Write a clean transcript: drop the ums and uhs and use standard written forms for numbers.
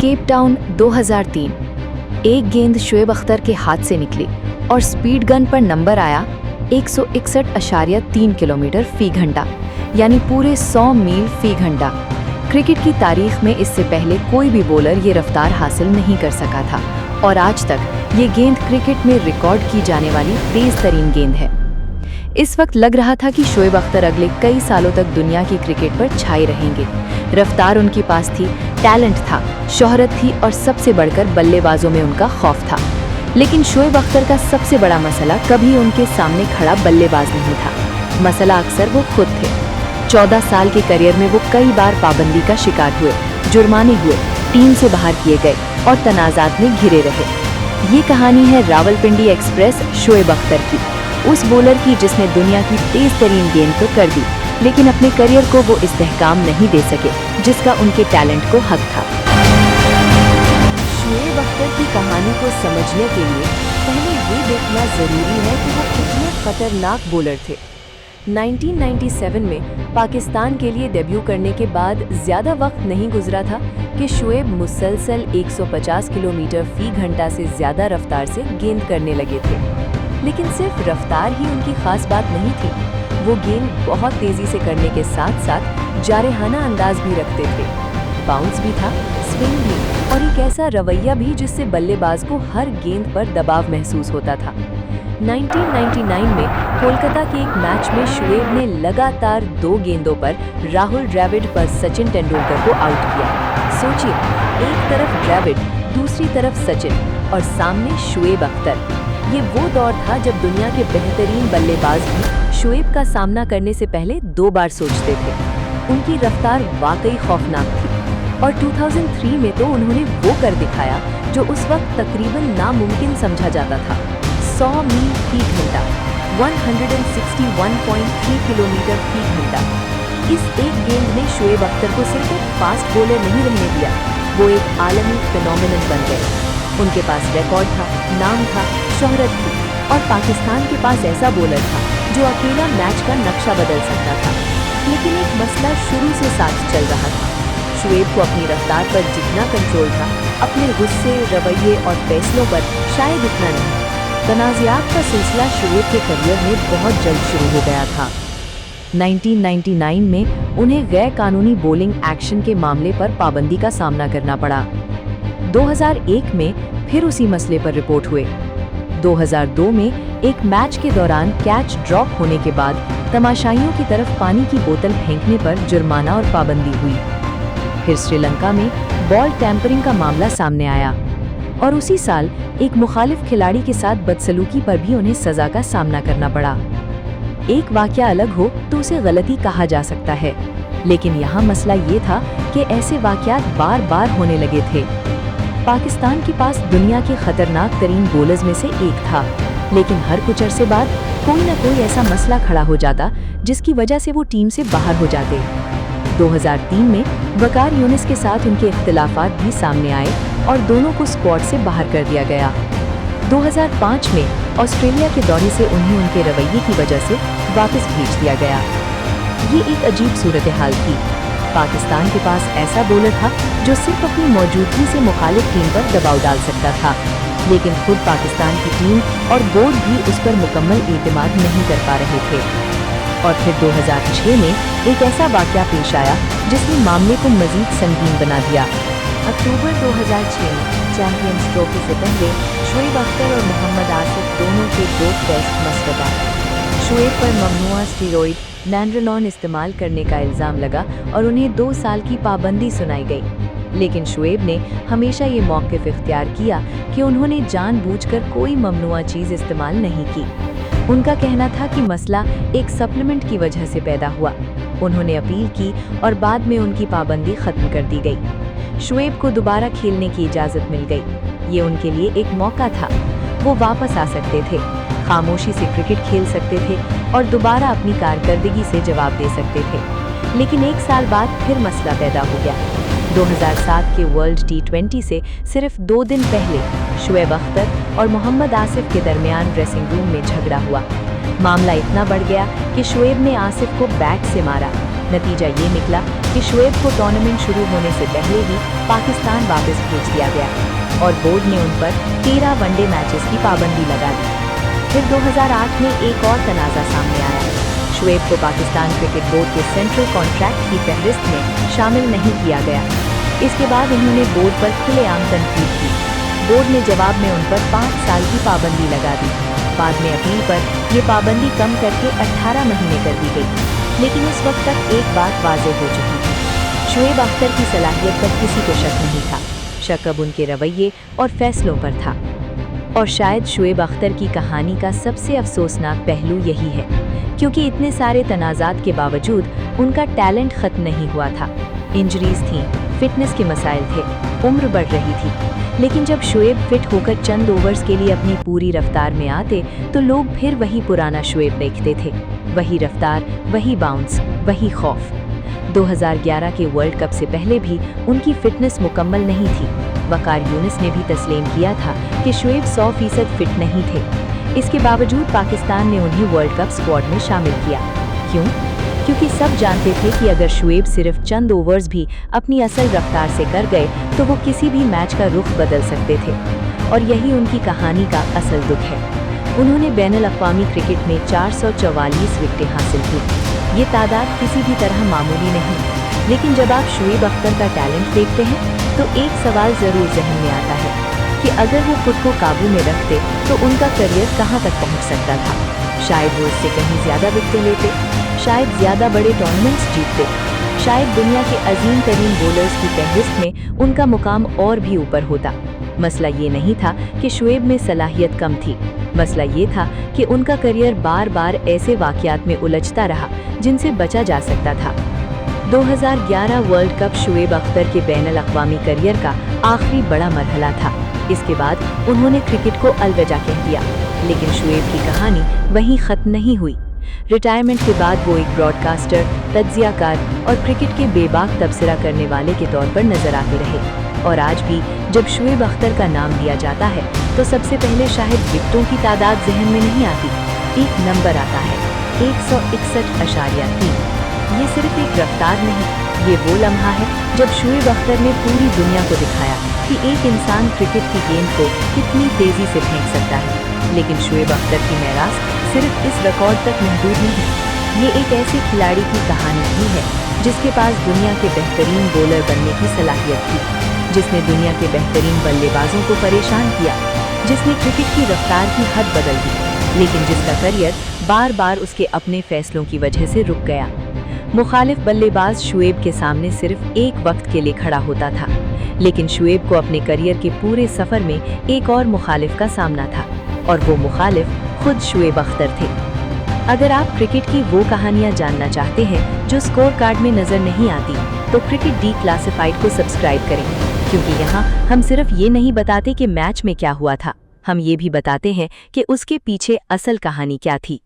Cape Town 2003। एक गेंद शुएब अख्तर के हाथ से निकली और स्पीड गन पर नंबर आया 161.3 किलोमीटर फी घंटा, यानी पूरे 100 मील फी घंटा। क्रिकेट की तारीख में इससे पहले कोई भी बॉलर ये रफ्तार हासिल नहीं कर सका था और आज तक ये गेंद क्रिकेट में रिकॉर्ड की जाने वाली तेज तरीन गेंद है। इस वक्त लग रहा था कि शुएब अख्तर अगले कई सालों तक दुनिया की क्रिकेट पर छाए रहेंगे। रफ्तार उनके पास थी, टैलेंट था, शोहरत थी और सबसे बढ़कर बल्लेबाजों में उनका खौफ था। लेकिन शुएब अख्तर का सबसे बड़ा मसला कभी उनके सामने खड़ा बल्लेबाज नहीं था, मसला अक्सर वो खुद थे। 14 साल के करियर में वो कई बार पाबंदी का शिकार हुए, जुर्माने हुए, टीम से बाहर किए गए और तनाज़ात में घिरे रहे। ये कहानी है रावलपिंडी एक्सप्रेस शुएब अख्तर की, उस बॉलर की जिसने दुनिया की तेज तरीन गेंद तो कर दी, लेकिन अपने करियर को वो इस्तेहकाम नहीं दे सके जिसका उनके टैलेंट को हक था। शुएब अख्तर की कहानी को समझने के लिए पहले ये देखना जरूरी है कि वो कितने खतरनाक बॉलर थे। 1997 में पाकिस्तान के लिए डेब्यू करने के बाद ज़्यादा वक्त नहीं गुजरा था कि शुएब मुसलसल 150 किलोमीटर फी घंटा से ज़्यादा रफ्तार से गेंद करने लगे थे। लेकिन सिर्फ रफ्तार ही उनकी खास बात नहीं थी, वो गेंद बहुत तेज़ी से करने के साथ साथ जारहाना अंदाज भी रखते थे। बाउंस भी था, स्विंग भी, और एक ऐसा रवैया भी जिससे बल्लेबाज को हर गेंद पर दबाव महसूस होता था। 1999 में कोलकाता के एक मैच में शुएब ने लगातार 2 गेंदों पर राहुल द्रविड़ पर सचिन तेंदुलकर को आउट किया। सोचिए, एक तरफ द्रविड़, दूसरी तरफ सचिन और सामने शुएब अख्तर। ये वो दौर था जब दुनिया के बेहतरीन बल्लेबाज भी शुएब का सामना करने से पहले 2 बार सोचते थे। उनकी रफ्तार वाकई खौफनाक थी और 2003 में तो उन्होंने वो कर दिखाया जो उस वक्त तकरीबन नामुमकिन समझा जाता था। 100 मील फी घंटा, 161.3 किलोमीटर फी घंटा। इस एक गेंद ने शुएब अख्तर को सिर्फ एक फास्ट बॉलर नहीं रहने दिया, वो एक आलमी फिनोमिनन बन गए। उनके पास रिकॉर्ड था, नाम था, शोहरत थी और पाकिस्तान के पास ऐसा बॉलर था जो अकेला मैच का नक्शा बदल सकता था। लेकिन एक मसला शुरू से साथ चल रहा था। शुएब को अपनी रफ्तार पर जितना कंट्रोल था, अपने गुस्से, रवैये और फैसलों पर शायद इतना नहीं। तनाज़ात का सिलसिला शुएब के करियर में बहुत जल्द शुरू हो गया था। 1999 में उन्हें गैर कानूनी बॉलिंग एक्शन के मामले पर पाबंदी का सामना करना पड़ा। 2001 में फिर उसी मसले पर रिपोर्ट हुए। 2002 में एक मैच के दौरान कैच ड्रॉप होने के बाद तमाशाइयों की तरफ पानी की बोतल फेंकने पर जुर्माना और पाबंदी हुई। फिर श्रीलंका में बॉल टैंपरिंग का मामला सामने आया और उसी साल एक मुखालिफ खिलाड़ी के साथ बदसलूकी पर भी उन्हें सजा का सामना करना पड़ा। एक वाकया अलग हो तो उसे गलती कहा जा सकता है, लेकिन यहाँ मसला ये था कि ऐसे वाकयात बार बार होने लगे थे। पाकिस्तान के पास दुनिया के खतरनाक तरीन बॉलर्स में से एक था, लेकिन हर कुछ अरसे बाद कोई न कोई ऐसा मसला खड़ा हो जाता जिसकी वजह से वो टीम से बाहर हो जाते। 2003 में वकार यूनिस के साथ उनके इख्तिलाफात भी सामने आए और दोनों को स्क्वाड से बाहर कर दिया गया। 2005 में ऑस्ट्रेलिया के दौरे से उन्हें उनके रवैये की वजह से वापस भेज दिया गया। ये एक अजीब सूरत हाल थी। पाकिस्तान के पास ऐसा बॉलर था जो सिर्फ अपनी मौजूदगी से मुखालिफ टीम पर दबाव डाल सकता था, लेकिन खुद पाकिस्तान की टीम और बोर्ड भी उस पर मुकम्मल एतमाद नहीं कर पा रहे थे। और फिर 2006 में एक ऐसा वाकया पेश आया जिसने मामले को मजीद संगीन बना दिया। अक्टूबर 2006 में चैंपियंस ट्रॉफी से पहले शुएब अख्तर और मोहम्मद आसिफ दोनों के 2 टेस्ट मसरत आए। शुएब पर ममनुआ स्टेरॉयड नैंड्रोलॉन इस्तेमाल करने का इल्ज़ाम लगा और उन्हें 2 साल की पाबंदी सुनाई गई। लेकिन शुएब ने हमेशा ये मौक़िफ़ इख्तियार किया कि उन्होंने जानबूझकर कोई ममनुआ चीज़ इस्तेमाल नहीं की। उनका कहना था कि मसला एक सप्लीमेंट की वजह से पैदा हुआ। उन्होंने अपील की और बाद में उनकी पाबंदी ख़त्म कर दी गई। शुएब को दोबारा खेलने की इजाज़त मिल गई। ये उनके लिए एक मौका था, वो वापस आ सकते थे, खामोशी से क्रिकेट खेल सकते थे और दोबारा अपनी कारकर्दगी से जवाब दे सकते थे। लेकिन 1 साल बाद फिर मसला पैदा हो गया। 2007 के वर्ल्ड T20 से सिर्फ 2 दिन पहले शुएब अख्तर और मोहम्मद आसिफ के दरमियान ड्रेसिंग रूम में झगड़ा हुआ। मामला इतना बढ़ गया कि शुएब ने आसिफ को बैट से मारा। नतीजा ये निकला कि शुएब को टूर्नामेंट शुरू होने से पहले ही पाकिस्तान वापस भेज दिया गया और बोर्ड ने उन पर 13 वनडे मैचेस की पाबंदी लगा दी। फिर 2008 में एक और तनाज़ा सामने आया। शुएब को पाकिस्तान क्रिकेट बोर्ड के सेंट्रल कॉन्ट्रैक्ट की फहरिस्त में शामिल नहीं किया गया। इसके बाद उन्होंने बोर्ड पर खुलेआम तनकीद की। बोर्ड ने जवाब में उन पर 5 साल की पाबंदी लगा दी। बाद में अपील पर यह पाबंदी कम करके 18 महीने कर दी गई, लेकिन उस वक्त तक एक बात वाज़ेह हो चुकी थी, शुएब अख्तर की सलाहियत पर किसी को शक नहीं था। शक अब उनके रवैये और फैसलों पर था। और शायद शुएब अख्तर की कहानी का सबसे अफसोसनाक पहलू यही है, क्योंकि इतने सारे तनाज़ात के बावजूद उनका टैलेंट ख़त्म नहीं हुआ था। इंजरीज थीं, फिटनेस के मसाइल थे, उम्र बढ़ रही थी, लेकिन जब शुएब फिट होकर चंद ओवर्स के लिए अपनी पूरी रफ्तार में आते तो लोग फिर वही पुराना शुएब देखते थे। वही रफ्तार, वही बाउंस, वही खौफ। 2011 के वर्ल्ड कप से पहले भी उनकी फिटनेस मुकम्मल नहीं थी। वकार यूनिस ने भी तस्लीम किया था कि शुएब 100% फिट नहीं थे। इसके बावजूद पाकिस्तान ने उन्हें वर्ल्ड कप स्क्वाड में शामिल किया। क्यों? क्योंकि सब जानते थे कि अगर शुएब सिर्फ चंद ओवर्स भी अपनी असल रफ्तार से कर गए तो वो किसी भी मैच का रुख बदल सकते थे। और यही उनकी कहानी का असल दुख है। उन्होंने बैनुल-अक़वामी क्रिकेट में 444 विकेटें हासिल की। ये तादाद किसी भी तरह मामूली नहीं, लेकिन जब आप शुएब अख्तर का टैलेंट देखते हैं तो एक सवाल ज़रूर जहन में आता है कि अगर वो खुद को काबू में रखते तो उनका करियर कहाँ तक पहुँच सकता था। शायद वो इससे कहीं ज़्यादा विकेटें लेते, शायद ज़्यादा बड़े टूर्नामेंट्स जीतते, शायद दुनिया के अजीम तरीन बॉलर्स की फहरिस्त में उनका मुकाम और भी ऊपर होता। मसला ये नहीं था कि शुएब में सलाहियत कम थी, मसला ये था कि उनका करियर बार बार ऐसे वाक़यात में उलझता रहा जिनसे बचा जा सकता था। 2011 वर्ल्ड कप शुएब अख्तर के बैनुल-अक़वामी करियर का आखिरी बड़ा मरहला था। इसके बाद उन्होंने क्रिकेट को अलविदा कह दिया, लेकिन शुएब की कहानी वहीं ख़त्म नहीं हुई। रिटायरमेंट के बाद वो एक ब्रॉडकास्टर, तज्ज़ियाकार और क्रिकेट के बेबाक तबसरा करने वाले के तौर पर नजर आते रहे। और आज भी जब शुएब अख्तर का नाम लिया जाता है तो सबसे पहले शायद विकेटों की तादाद जहन में नहीं आती, एक नंबर आता है, 161.3। ये सिर्फ एक रफ्तार नहीं, ये वो लम्हा है जब शुएब अख्तर ने पूरी दुनिया को दिखाया कि एक इंसान क्रिकेट की गेंद को कितनी तेज़ी से फेंक सकता है। लेकिन शुएब अख्तर की मेरास सिर्फ इस रिकॉर्ड तक महदूद नहीं, ये एक ऐसे खिलाड़ी की कहानी भी है जिसके पास दुनिया के बेहतरीन बॉलर बनने की सलाहियत थी, जिसने दुनिया के बेहतरीन बल्लेबाजों को परेशान किया, जिसने क्रिकेट की रफ्तार की हद बदल दी, लेकिन जिसका करियर बार बार उसके अपने फैसलों की वजह से रुक गया। मुखालिफ बल्लेबाज शुएब के सामने सिर्फ एक वक्त के लिए खड़ा होता था, लेकिन शुएब को अपने करियर के पूरे सफर में एक और मुखालिफ का सामना था, और वो मुखालिफ खुद शुएब अख्तर थे। अगर आप क्रिकेट की वो कहानियां जानना चाहते हैं जो स्कोर कार्ड में नजर नहीं आती, तो क्रिकेट डीक्लासिफाइड को सब्सक्राइब करें, क्योंकि यहाँ हम सिर्फ ये नहीं बताते कि मैच में क्या हुआ था, हम ये भी बताते हैं कि उसके पीछे असल कहानी क्या थी।